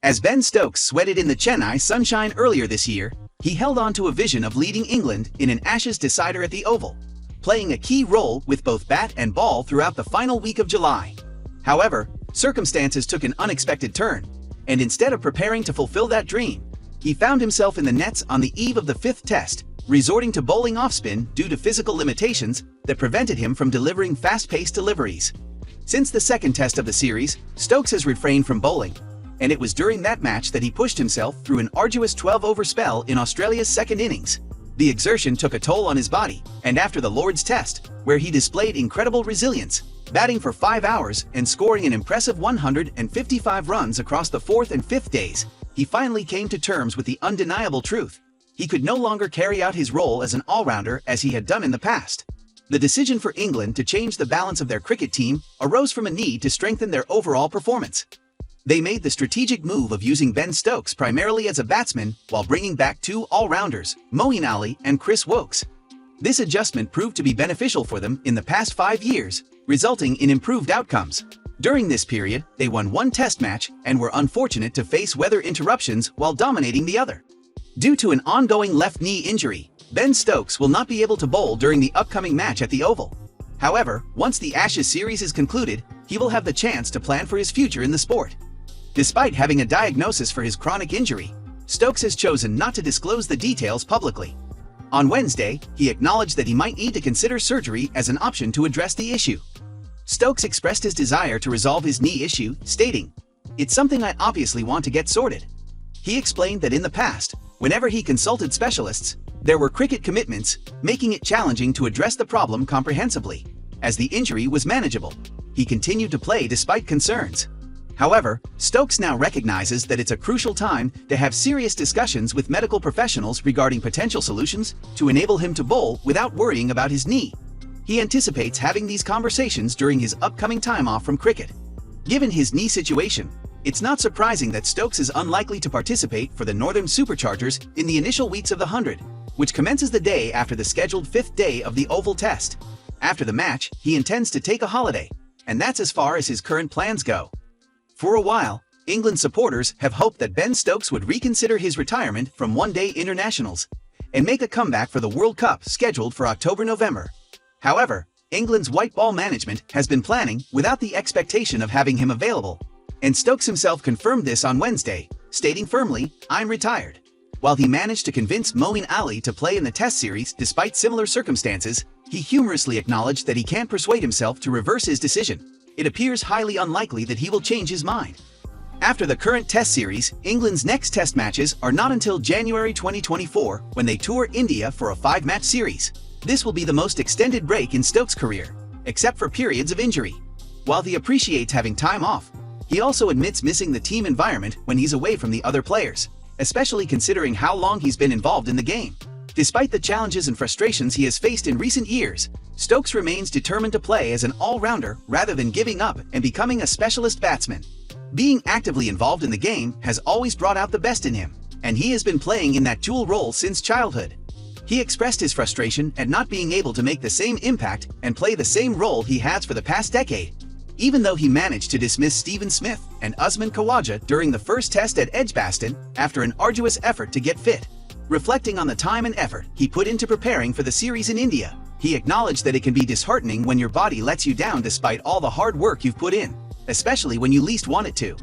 As Ben Stokes sweated in the Chennai sunshine earlier this year, he held on to a vision of leading England in an Ashes decider at the Oval, playing a key role with both bat and ball throughout the final week of July. However, circumstances took an unexpected turn, and instead of preparing to fulfill that dream, he found himself in the nets on the eve of the fifth test, resorting to bowling off-spin due to physical limitations that prevented him from delivering fast-paced deliveries. Since the second test of the series, Stokes has refrained from bowling, and it was during that match that he pushed himself through an arduous 12-over spell in Australia's second innings. The exertion took a toll on his body, and after the Lord's Test, where he displayed incredible resilience, batting for 5 hours and scoring an impressive 155 runs across the fourth and fifth days, he finally came to terms with the undeniable truth: he could no longer carry out his role as an all-rounder as he had done in the past. The decision for England to change the balance of their cricket team arose from a need to strengthen their overall performance. They made the strategic move of using Ben Stokes primarily as a batsman while bringing back two all-rounders, Moeen Ali and Chris Stokes. This adjustment proved to be beneficial for them in the past 5 years, resulting in improved outcomes. During this period, they won one test match and were unfortunate to face weather interruptions while dominating the other. Due to an ongoing left knee injury, Ben Stokes will not be able to bowl during the upcoming match at the Oval. However, once the Ashes series is concluded, he will have the chance to plan for his future in the sport. Despite having a diagnosis for his chronic injury, Stokes has chosen not to disclose the details publicly. On Wednesday, he acknowledged that he might need to consider surgery as an option to address the issue. Stokes expressed his desire to resolve his knee issue, stating, "It's something I obviously want to get sorted." He explained that in the past, whenever he consulted specialists, there were cricket commitments, making it challenging to address the problem comprehensively. As the injury was manageable, he continued to play despite concerns. However, Stokes now recognizes that it's a crucial time to have serious discussions with medical professionals regarding potential solutions to enable him to bowl without worrying about his knee. He anticipates having these conversations during his upcoming time off from cricket. Given his knee situation, it's not surprising that Stokes is unlikely to participate for the Northern Superchargers in the initial weeks of the 100, which commences the day after the scheduled fifth day of the Oval Test. After the match, he intends to take a holiday, and that's as far as his current plans go. For a while, England supporters have hoped that Ben Stokes would reconsider his retirement from one-day internationals and make a comeback for the World Cup scheduled for October-November. However, England's white ball management has been planning without the expectation of having him available, and Stokes himself confirmed this on Wednesday, stating firmly, "I'm retired." While he managed to convince Moeen Ali to play in the Test series despite similar circumstances, he humorously acknowledged that he can't persuade himself to reverse his decision. It appears highly unlikely that he will change his mind. After the current Test series, England's next Test matches are not until January 2024, when they tour India for a 5-match series. This will be the most extended break in Stokes' career, except for periods of injury. While he appreciates having time off, he also admits missing the team environment when he's away from the other players, especially considering how long he's been involved in the game. Despite the challenges and frustrations he has faced in recent years, Stokes remains determined to play as an all-rounder rather than giving up and becoming a specialist batsman. Being actively involved in the game has always brought out the best in him, and he has been playing in that dual role since childhood. He expressed his frustration at not being able to make the same impact and play the same role he has for the past decade. Even though he managed to dismiss Stephen Smith and Usman Khawaja during the first test at Edgbaston after an arduous effort to get fit. Reflecting on the time and effort he put into preparing for the series in India, he acknowledged that it can be disheartening when your body lets you down despite all the hard work you've put in, especially when you least want it to.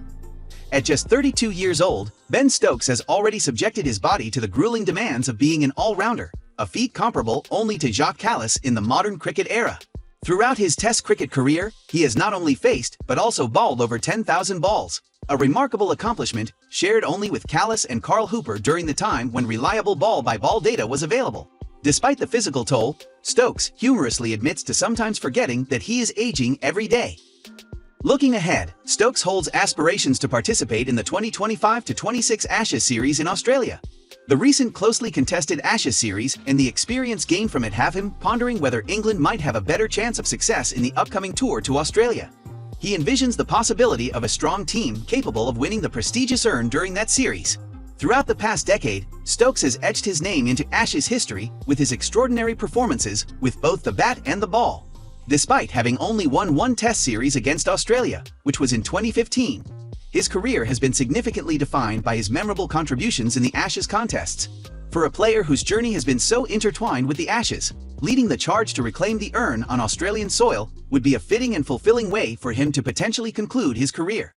At just 32 years old, Ben Stokes has already subjected his body to the grueling demands of being an all-rounder, a feat comparable only to Jacques Kallis in the modern cricket era. Throughout his Test cricket career, he has not only faced but also bowled over 10,000 balls, a remarkable accomplishment shared only with Kallis and Carl Hooper during the time when reliable ball-by-ball data was available. Despite the physical toll, Stokes humorously admits to sometimes forgetting that he is aging every day. Looking ahead, Stokes holds aspirations to participate in the 2025-26 Ashes series in Australia. The recent closely contested Ashes series and the experience gained from it have him pondering whether England might have a better chance of success in the upcoming tour to Australia. He envisions the possibility of a strong team capable of winning the prestigious urn during that series. Throughout the past decade, Stokes has etched his name into Ashes history with his extraordinary performances with both the bat and the ball. Despite having only won one Test series against Australia, which was in 2015, His career has been significantly defined by his memorable contributions in the Ashes contests. For a player whose journey has been so intertwined with the Ashes, leading the charge to reclaim the urn on Australian soil would be a fitting and fulfilling way for him to potentially conclude his career.